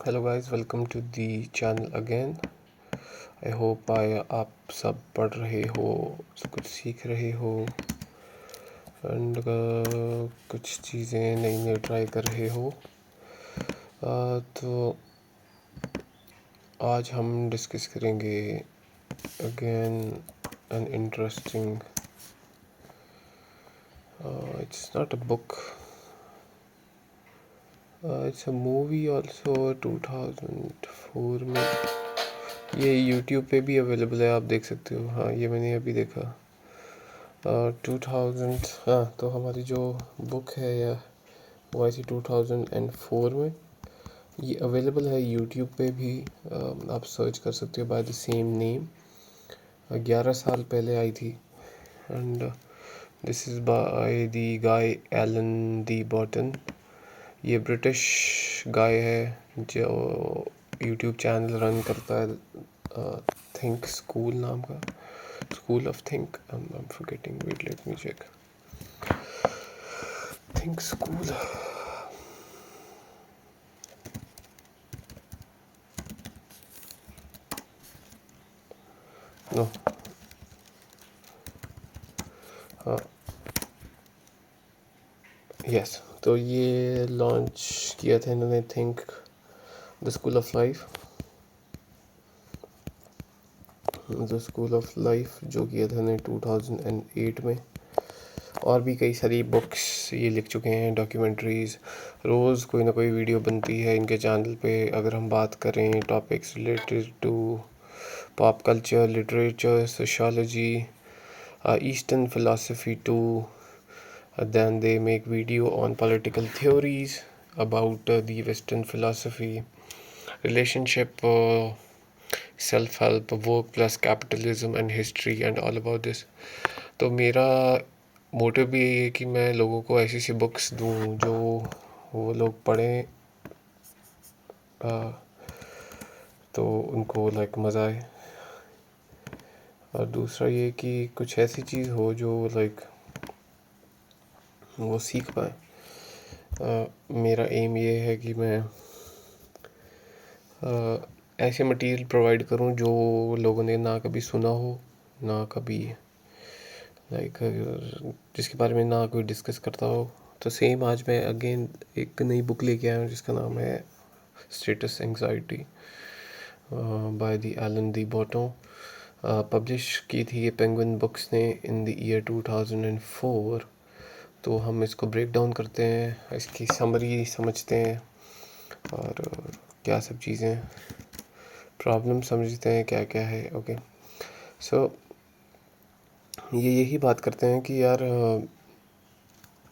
Hello guys, welcome to the channel again. I hope आप सब पढ़ रहे हो, कुछ सीख रहे हो एंड कुछ चीज़ें नई नई ट्राई कर रहे हो। तो आज हम डिस्कस करेंगे again an interesting, it's not a book, it's a movie also. 2004 में ये यूट्यूब पे भी अवेलेबल है, आप देख सकते हो। हाँ, ये मैंने अभी देखा। 2000, हाँ, तो हमारी जो बुक है या वो आई थी 2004 में। ये अवेलेबल है यूट्यूब पे भी, आप सर्च कर सकते हो बाय द सेम नेम। 11 साल पहले आई थी and this is by the guy Alain de Botton. ये ब्रिटिश गाय है जो यूट्यूब चैनल रन करता है, थिंक स्कूल नाम का, school of think, I am forgetting, wait let me check, think school. No, हाँ, यस। तो ये लॉन्च किया था इन्होंने, think the school of life, the school of life जो किया था इन्होंने 2008 में। और भी कई सारी बुक्स ये लिख चुके हैं, डॉक्यूमेंट्रीज़। रोज़ कोई ना कोई वीडियो बनती है इनके चैनल पे। अगर हम बात करें topics related to pop culture, literature, sociology, eastern philosophy too, then they make video on political theories about the western philosophy, relationship, self-help, work plus capitalism and history and all about this. तो मेरा motive भी यही है कि मैं लोगों को ऐसी सी बुक्स दूँ जो वो लोग पढ़ें, तो उनको लाइक मज़ा आए। और दूसरा ये कि कुछ ऐसी चीज़ हो जो लाइक वो सीख पाए। मेरा एम ये है कि मैं ऐसे मटेरियल प्रोवाइड करूं जो लोगों ने ना कभी सुना हो, ना कभी लाइक जिसके बारे में ना कोई डिस्कस करता हो। तो सेम आज मैं अगेन एक नई बुक लेके आया हूँ जिसका नाम है status anxiety by the Alain de Botton. Publish की थी ये पेंगुइन बुक्स ने इन द ईयर 2004। तो हम इसको ब्रेक डाउन करते हैं, इसकी समरी समझते हैं और क्या सब चीज़ें, प्रॉब्लम समझते हैं क्या क्या है। ओके, सो ये यही बात करते हैं कि यार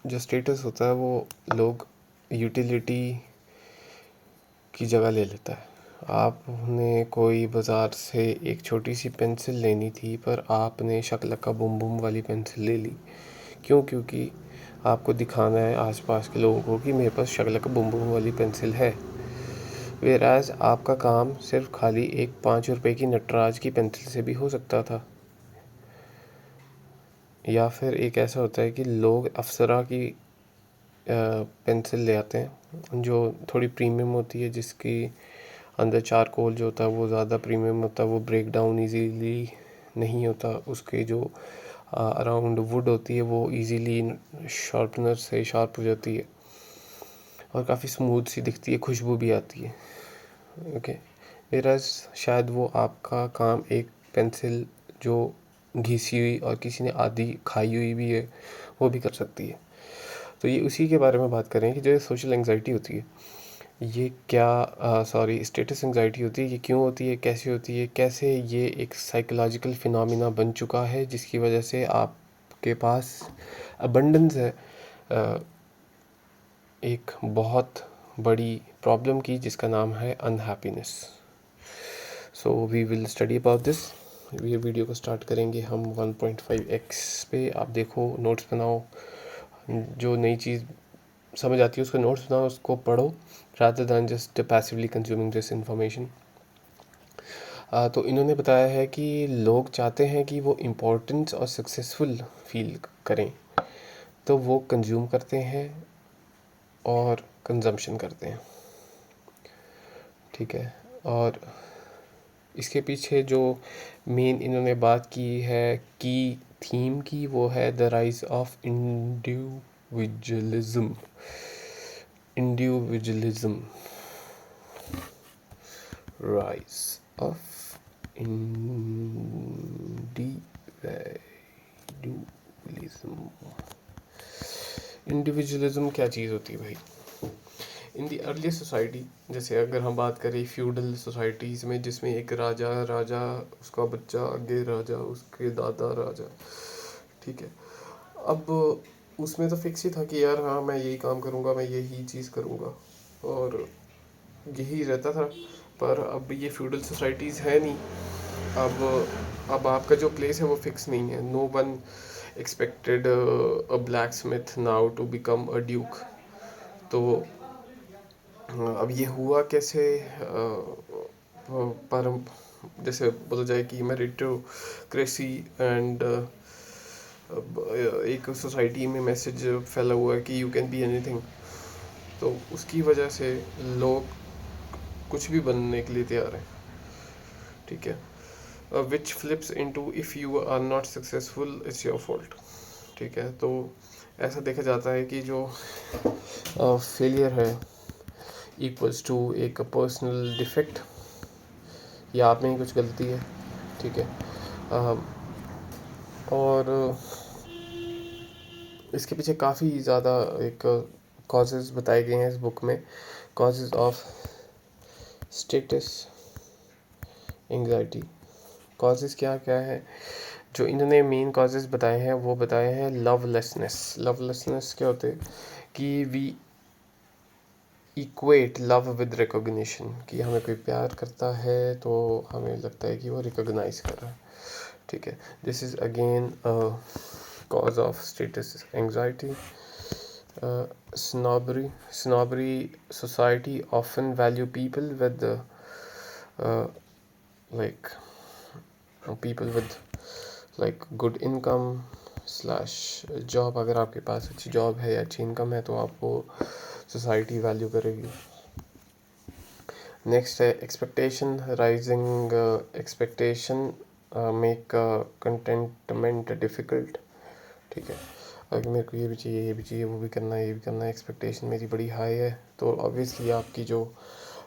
जो स्टेटस होता है वो लोग यूटिलिटी की जगह ले लेता है। आपने कोई बाज़ार से एक छोटी सी पेंसिल लेनी थी पर आपने शकलका बुम बुम वाली पेंसिल ले ली। क्यों? क्योंकि आपको दिखाना है आसपास के लोगों को कि मेरे पास शकलका बुम बुम वाली पेंसिल है। वेराज आपका काम सिर्फ खाली एक 5 रुपए की नटराज की पेंसिल से भी हो सकता था। या फिर एक ऐसा होता है कि लोग अप्सरा की पेंसिल ले आते हैं जो थोड़ी प्रीमियम होती है, जिसकी अंदर चारकोल जो होता है वो ज़्यादा प्रीमियम होता है, वो ब्रेक डाउन ईजीली नहीं होता। उसके जो अराउंड वुड होती है वो इजीली शार्पनर से शार्प हो जाती है और काफ़ी स्मूथ सी दिखती है, खुशबू भी आती है। ओके, मेरा शायद वो आपका काम एक पेंसिल जो घिसी हुई और किसी ने आधी खाई हुई भी है वो भी कर सकती है। तो ये उसी के बारे में बात करें कि जो सोशल एंग्जाइटी होती है, ये क्या, सॉरी, स्टेटस एंग्जाइटी होती है, ये क्यों होती है, कैसे होती है, कैसे ये एक साइकोलॉजिकल फिनोमिना बन चुका है जिसकी वजह से आपके पास अबंडेंस है एक बहुत बड़ी प्रॉब्लम की जिसका नाम है unhappiness. So we will study about this. ये वीडियो को स्टार्ट करेंगे हम 1.5x पे। आप देखो, नोट्स बनाओ, जो नई चीज़ समझ आती है उसको नोट्स बनाओ, उसको पढ़ो rather than just passively consuming this information. तो इन्होंने बताया है कि लोग चाहते हैं कि वो इम्पोर्टेंस और सक्सेसफुल फील करें, तो वो कंज्यूम करते हैं और कंजम्पशन करते हैं। ठीक है। और इसके पीछे जो मेन इन्होंने बात की है की थीम की, वो है the rise of individualism. Individualism, rise of individualism. Individualism क्या चीज़ होती है भाई? इन दी अर्ली सोसाइटी, जैसे अगर हम बात करें फ्यूडल सोसाइटीज़ में, जिसमें एक राजा, राजा उसका बच्चा, आगे राजा, उसके दादा राजा, ठीक है। अब उसमें तो फिक्स ही था कि यार हाँ मैं यही काम करूँगा, मैं यही चीज़ करूँगा, और यही रहता था। पर अब ये फ्यूडल सोसाइटीज़ है नहीं। अब आपका जो प्लेस है वो फिक्स नहीं है। No one expected a blacksmith now to become a duke. तो अब ये हुआ कैसे? पर जैसे बोला जाए कि मेरिटोक्रेसी एंड एक सोसाइटी में मैसेज फैला हुआ है कि यू कैन बी एनीथिंग, तो उसकी वजह से लोग कुछ भी बनने के लिए तैयार हैं, ठीक है। Which flips into if you are not successful it's your fault, ठीक है। तो ऐसा देखा जाता है कि जो फेलियर है इक्वल्स टू एक पर्सनल डिफेक्ट, या आप में ही कुछ गलती है, ठीक है। और इसके पीछे काफ़ी ज़्यादा एक कॉजेज़ बताए गए हैं इस बुक में। Causes of status anxiety. Causes क्या क्या है जो इन्होंने मेन कॉजेज़ बताए हैं? वो बताए हैं लवलेसनेस। लवलेसनेस क्या होते हैं कि we equate love with recognition, कि हमें कोई प्यार करता है तो हमें लगता है कि वो रिकॉग्नाइज कर रहा है, ठीक है। This is again cause of status anxiety. Snobbery society often value people with like people with like good income slash job. अगर आपके पास अच्छी जॉब है या अच्छी इनकम है तो आपको सोसाइटी वैल्यू करेगी। नेक्स्ट है expectation rising. Expectation make contentment difficult, ठीक है। अगर मेरे को ये भी चाहिए, ये भी चाहिए, वो भी करना है, ये भी करना है, एक्सपेक्टेशन मेरी बड़ी हाई है, तो ऑब्वियसली आपकी जो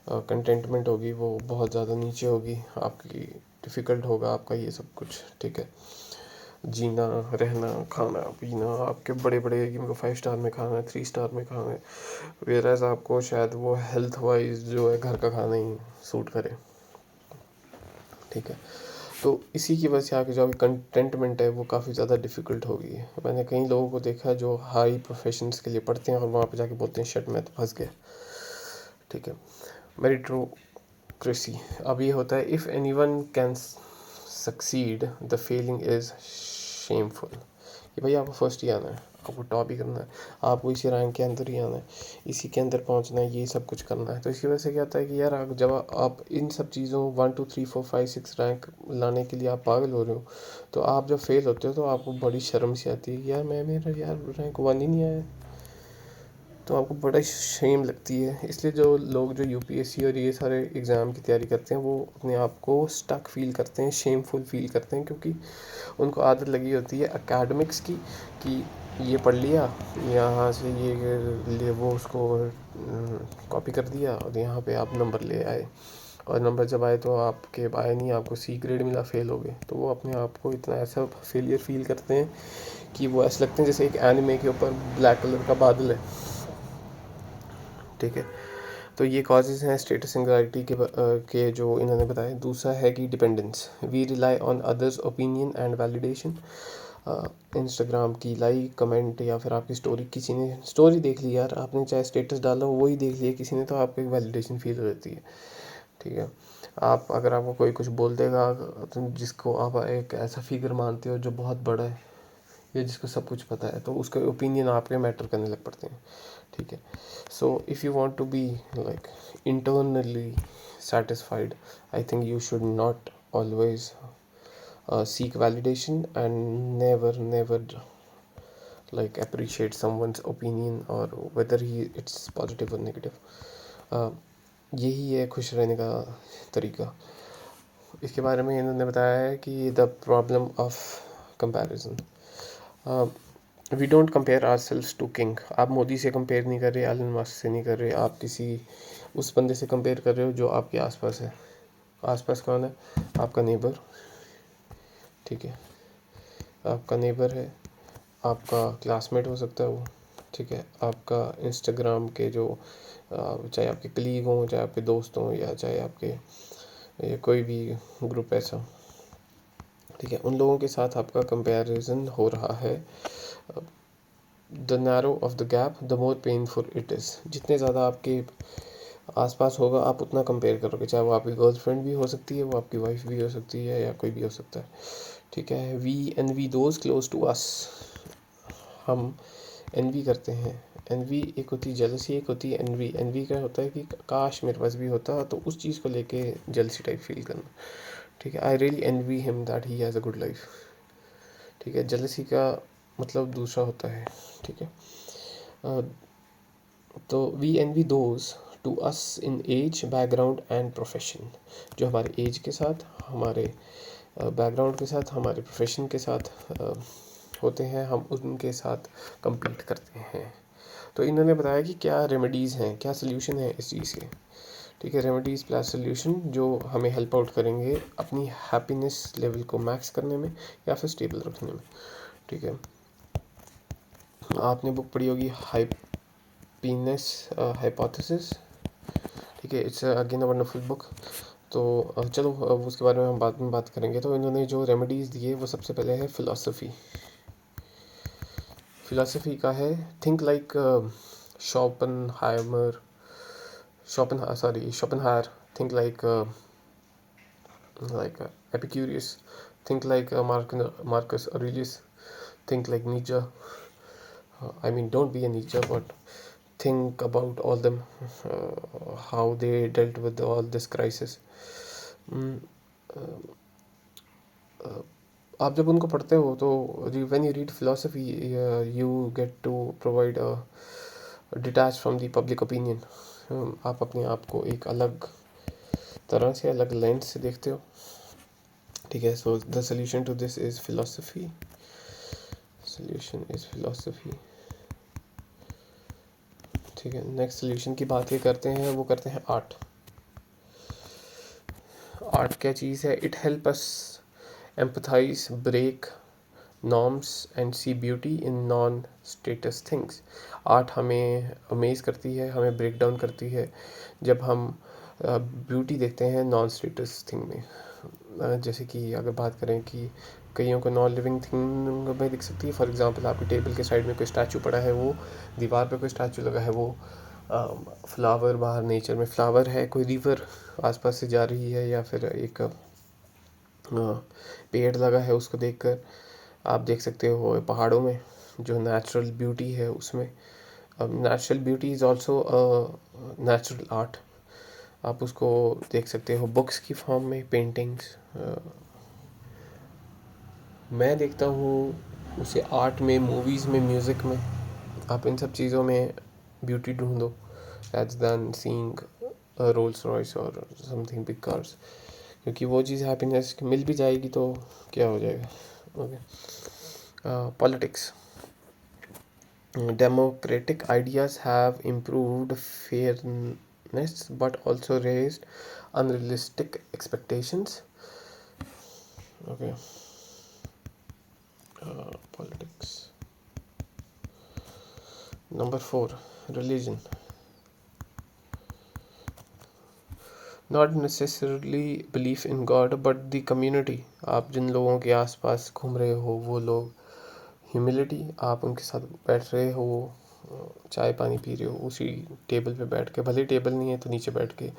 कंटेंटमेंट होगी वो बहुत ज़्यादा नीचे होगी, आपकी डिफ़िकल्ट होगा आपका ये सब कुछ, ठीक है। जीना, रहना, खाना पीना, आपके बड़े बड़े कि मेरे को 5 स्टार में खाना है, 3 स्टार में खाना है, वेयरएज़ आपको शायद वो हेल्थ वाइज जो है घर का खाना ही सूट करे, ठीक है। तो इसी की वजह से आपकी जो कंटेंटमेंट है वो काफ़ी ज़्यादा डिफ़िकल्ट हो गई है। मैंने कई लोगों को देखा है जो हाई प्रोफेशंस के लिए पढ़ते हैं और वहाँ पे जाके बोलते हैं शिट मैं तो फंस गया, ठीक है। मेरिटोक्रेसी, अब ये होता है if anyone can succeed the feeling is shameful, कि भाई आपको फर्स्ट ही आना है, आपको टॉप ही करना है, आपको इसी रैंक के अंदर ही आना है, इसी के अंदर पहुंचना है, ये सब कुछ करना है। तो इसकी वजह से क्या होता है कि यार जब आप इन सब चीज़ों 1 2 3 4 5 6 रैंक लाने के लिए आप पागल हो रहे हो, तो आप जब फेल होते हो तो आपको बड़ी शर्म सी आती है, यार मेरा यार रैंक 1 ही नहीं आया, तो आपको बड़ा शेम लगती है। इसलिए जो लोग जो यूपीएससी और ये सारे एग्ज़ाम की तैयारी करते हैं वो अपने आप को स्टक फील करते हैं, शेमफुल फील करते हैं, क्योंकि उनको आदत लगी होती है एकेडमिक्स की, कि ये पढ़ लिया, यहाँ से ये ले वो उसको कॉपी कर दिया और यहाँ पे आप नंबर ले आए, और नंबर जब आए तो आपके आए नहीं, आपको सी ग्रेड मिला, फेल हो गए। तो वो अपने आप को इतना ऐसा फेलियर फील करते हैं कि वो ऐसे लगते हैं जैसे एक एनिमे के ऊपर ब्लैक कलर का बादल है, ठीक है। तो ये कॉजेज़ हैं स्टेटस एंग्जाइटी के जो इन्होंने बताए। दूसरा है कि dependence, we rely on others opinion and validation. Instagram की लाइक कमेंट या फिर आपकी स्टोरी, किसी ने स्टोरी देख ली यार, आपने चाहे स्टेटस डाला हो वही देख लिया किसी ने, तो आपको एक वैलिडेशन फील हो जाती है, ठीक है। आप अगर आपको कोई कुछ बोल देगा तो जिसको आप एक ऐसा फिगर मानते हो जो बहुत बड़ा है या जिसको सब कुछ पता है, तो उसके ओपिनियन आपके मैटर करने लग पड़ते हैं, ठीक है। So if you want to be like internally satisfied, I think you should not always seek validation and never like appreciate someone's opinion or whether it's positive or negative. uh, यही है खुश रहने का तरीका। इसके बारे में इन्होंने बताया है कि the problem of comparison, we don't compare ourselves to king. आप मोदी से कंपेयर नहीं कर रहे, एलन मस्क से नहीं कर रहे, आप किसी उस बंदे से कंपेयर कर रहे हो जो आपके आसपास है। आसपास कौन है? आपका नेबर, ठीक है, आपका नेबर है, आपका क्लासमेट हो सकता है वो, ठीक है, आपका इंस्टाग्राम के जो चाहे आपके कलीग हों, चाहे आपके दोस्त हों, या चाहे आपके या कोई भी ग्रुप ऐसा, ठीक है, उन लोगों के साथ आपका कंपैरिजन हो रहा है। The narrow of the gap the more painful it is. जितने ज़्यादा आपके आसपास होगा आप उतना कंपेयर करोगे, चाहे वो आपकी गर्लफ्रेंड भी हो सकती है, वो आपकी वाइफ भी हो सकती है, या कोई भी हो सकता है, ठीक है। We envy those close to us, हम एनवी करते हैं। एनवी एक होती है जेलसी, एक होती है एनवी। एनवी क्या होता है कि काश मेरे पास भी होता, तो उस चीज़ को लेके जेलसी टाइप फील करना, ठीक है। I really N V him that he has a good life, ठीक है। जेलसी का मतलब दूसरा होता है, ठीक है। अ, तो we envy those to us in age, background and profession. जो हमारे एज के साथ, हमारे बैकग्राउंड के साथ, हमारे प्रोफेशन के साथ होते हैं, हम उनके साथ compete करते हैं। तो इन्होंने बताया कि क्या रेमेडीज़ हैं, क्या सोल्यूशन है इस चीज़ के, ठीक है। रेमेडीज़ प्लस सोल्यूशन जो हमें हेल्प आउट करेंगे अपनी हैप्पीनेस लेवल को मैक्स करने में या फिर स्टेबल रखने में, ठीक है। आपने बुक पढ़ी होगी हैप्पीनेस हाइपोथेसिस, ठीक है। It's again a wonderful book. तो चलो उसके बारे में हम बाद में बात करेंगे। तो इन्होंने जो रेमेडीज़ दिए वो सबसे पहले है फ़िलासफ़ी। फ़िलासफ़ी का है think like Schopenhauer, Schopenhauer, think like Epicurus, think like Marcus Aurelius, think like Nietzsche. I mean, don't be a Nietzsche, but think about all them, how they dealt with all this crisis. Mm, आप जब उनको पढ़ते हो तो when you read philosophy, you get to provide a detach from the public opinion. आप अपने आप को एक अलग तरह से, अलग लेंस से देखते हो, ठीक है। So the solution to this is philosophy, solution is philosophy, ठीक है। नेक्स्ट सोल्यूशन की बात ये करते हैं, वो करते हैं आर्ट। आर्ट क्या चीज़ है? It help us empathise, break norms and see beauty in non status things. Art हमें अमेज़ करती है, हमें ब्रेक डाउन करती है जब हम ब्यूटी देखते हैं नॉन स्टेटस थिंग में। जैसे कि अगर बात करें कि कईयों को नॉन लिविंग थिंग में दिख सकती है। फॉर एग्जांपल आपकी टेबल के साइड में कोई स्टैचू पड़ा है, वो दीवार पे कोई स्टैचू लगा है, वो फ्लावर, बाहर नेचर में फ्लावर है, कोई रिवर आसपास से जा रही है, या फिर एक पेड़ लगा है, उसको देखकर आप देख सकते हो पहाड़ों में जो नेचुरल ब्यूटी है उसमें। Natural beauty is also natural art. आप उसको देख सकते हो बुक्स की फॉर्म में, पेंटिंग्स। मैं देखता हूँ उसे आर्ट में, मूवीज़ में, म्यूज़िक में। आप इन सब चीज़ों में ब्यूटी ढूंढो rather than seeing a Rolls Royce or something big cars, क्योंकि वो चीज़ हैप्पीनेस मिल भी जाएगी तो क्या हो जाएगा। Okay. Politics, democratic ideas have improved fairness but also raised unrealistic expectations. Okay. Politics. Number 4, religion. Not necessarily belief in God but the community. आप जिन लोगों के आसपास घूम रहे हो वो लोग, ह्यूमिलिटी, आप उनके साथ बैठ रहे हो, चाय पानी पी रहे हो उसी टेबल पे बैठ के, भले टेबल नहीं है तो नीचे बैठ के।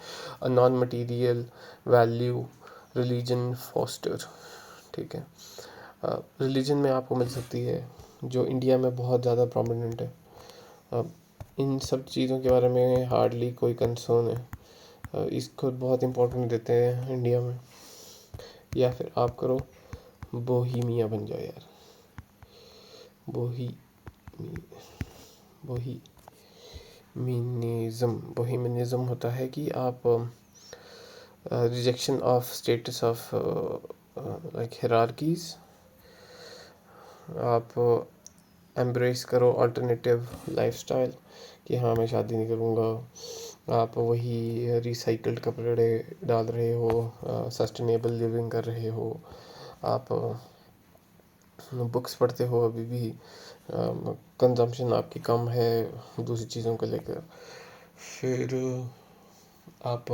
A non material value religion foster, ठीक है। रिलीजन में आपको मिल सकती है जो इंडिया में बहुत ज़्यादा प्रोमिनेंट है। इन सब चीज़ों के बारे में हार्डली कोई कंसर्न है। इसको बहुत इम्पोर्टेंट देते हैं इंडिया में। या फिर आप करो बोहीमिया बन जाओ यार, बोही बोही बोहेमिनिज्म होता है कि आप rejection of status of like hierarchies, आप एम्ब्रेस करो अल्टरनेटिव लाइफस्टाइल कि हाँ मैं शादी नहीं करूँगा, आप वही रिसाइकल्ड कपड़े डाल रहे हो, सस्टेनेबल लिविंग कर रहे हो, आप बुक्स पढ़ते हो अभी भी, कंजम्पशन आपकी कम है दूसरी चीज़ों को लेकर, फिर आप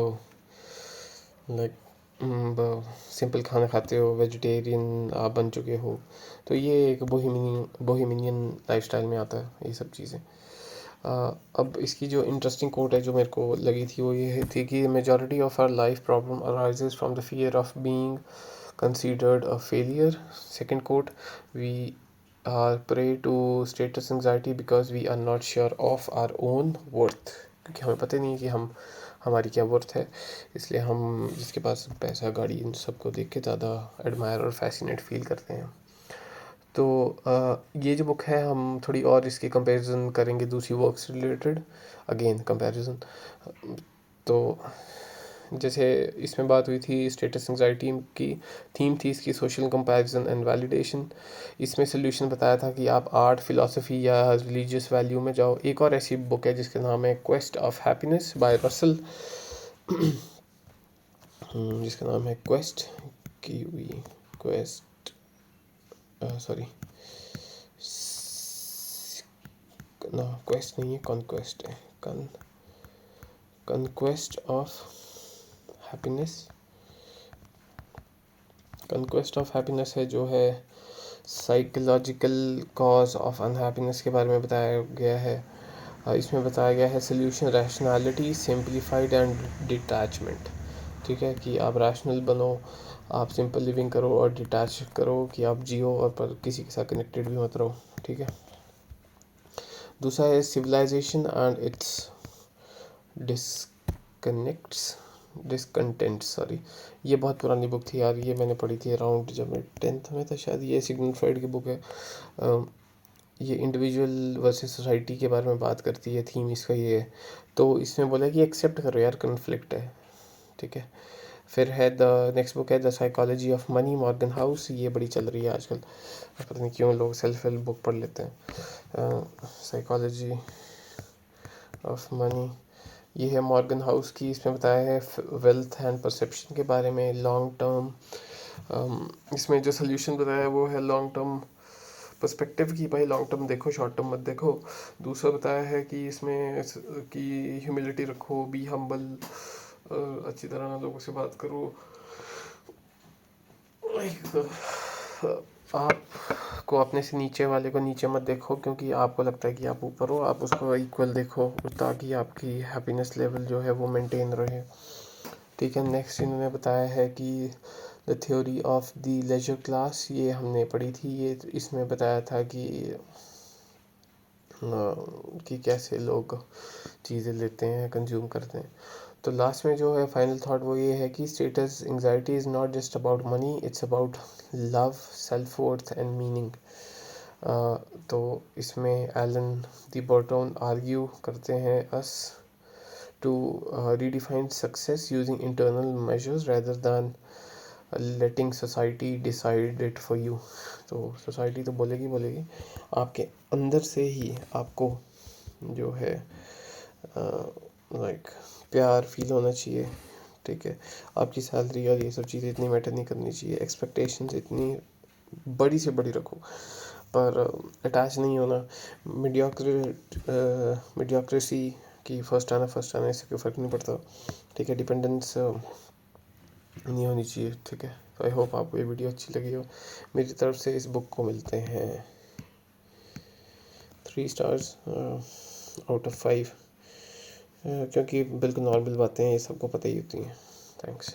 लाइक सिंपल खाना खाते हो, वेजिटेरियन आप बन चुके हो, तो ये एक बोहेमिनियन लाइफस्टाइल में आता है ये सब चीज़ें। अब इसकी जो इंटरेस्टिंग कोट है जो मेरे को लगी थी वो ये थी कि majority of our life problem arises from the fear of being considered a failure. Second quote, we are prey to status anxiety because we are not sure of our own worth, क्योंकि हमें पता नहीं है कि हमारी क्या worth है, इसलिए हम जिसके पास पैसा गाड़ी इन सबको देख के ज़्यादा एडमायर और फैसिनेट फील करते हैं। तो ये जो बुक है हम थोड़ी और इसकी कंपैरिजन करेंगे दूसरी वर्क से रिलेटेड, अगेन कंपैरिजन। तो जैसे इसमें बात हुई थी स्टेटस एंजाइटी की, थीम थी इसकी सोशल कंपैरिजन एंड वैलिडेशन। इसमें सोल्यूशन बताया था कि आप आर्ट, फिलॉसफी या रिलीजियस वैल्यू में जाओ। एक और ऐसी बुक है जिसका नाम है quest of happiness bye Russell, जिसका नाम है क्वेस्ट सॉरी ना क्वेस्ट नहीं है, कॉन्क्वेस्ट है, conquest of happiness, conquest of happiness है जो है साइकोलॉजिकल कॉज ऑफ अनहैप्पीनेस के बारे में बताया गया है। इसमें बताया गया है solution rationality, simplified and detachment. ठीक है कि आप रैशनल बनो, आप सिंपल लिविंग करो और डिटैच करो कि आप जियो और पर किसी के साथ कनेक्टेड भी मत रहो। ठीक है। दूसरा है civilisation and its discontent, sorry ये बहुत पुरानी बुक थी यार, ये मैंने पढ़ी थी अराउंड जब मैं 10th में था शायद। ये सिग्मंड फ्रॉइड की बुक है। ये इंडिविजुअल वर्सेस सोसाइटी के बारे में बात करती है, थीम इसका ये है। तो इसमें बोला कि एक्सेप्ट करो यार कन्फ्लिक्ट है। ठीक है। फिर है द नेक्स्ट बुक है the psychology of money, Morgan house, ये बड़ी चल रही है आजकल, पता नहीं क्यों लोग सेल्फ हेल्प बुक पढ़ लेते हैं। साइकोलॉजी ऑफ मनी ये है मॉर्गन हाउस की। इसमें बताया है वेल्थ एंड परसेप्शन के बारे में, लॉन्ग टर्म। इसमें जो सोल्यूशन बताया है वो है लॉन्ग टर्म पर्सपेक्टिव की, भाई लॉन्ग टर्म देखो, शॉर्ट टर्म मत देखो। दूसरा बताया है कि इसमें कि ह्यूमिलिटी रखो, बी हम्बल, अच्छी तरह लोगों से बात करो, आपको अपने से नीचे वाले को नीचे मत देखो क्योंकि आपको लगता है कि आप ऊपर हो, आप उसको इक्वल देखो ताकि आपकी हैप्पीनेस लेवल जो है वो मेंटेन रहे। ठीक है। नेक्स्ट इन्होंने बताया है कि the theory of the leisure class, ये हमने पढ़ी थी। ये इसमें बताया था कि कैसे लोग चीज़ें लेते हैं, कंज्यूम करते हैं। तो लास्ट में जो है फाइनल थॉट वो ये है कि status anxiety is not just about money, it's about love, self worth and meaning. तो इसमें एलन दी बर्टन आर्ग्यू करते हैं us to redefine success using internal measures rather than letting society decide it for you। तो society तो बोलेगी आपके अंदर से ही आपको जो है लाइक प्यार फील होना चाहिए। ठीक है। आपकी सैलरी और ये सब चीज़ें इतनी मैटर नहीं करनी चाहिए, एक्सपेक्टेशंस इतनी बड़ी से बड़ी रखो पर अटैच नहीं होना। मीडियोक्रेसी कि फर्स्ट आना इससे कोई फ़र्क नहीं पड़ता। ठीक है। डिपेंडेंस नहीं होनी चाहिए। ठीक है। तो आई होप आपको ये वीडियो अच्छी लगी हो। मेरी तरफ से इस बुक को मिलते हैं 3 स्टार्स आउट ऑफ 5, क्योंकि बिल्कुल नॉर्मल बातें हैं, ये सबको पता ही होती हैं। थैंक्स।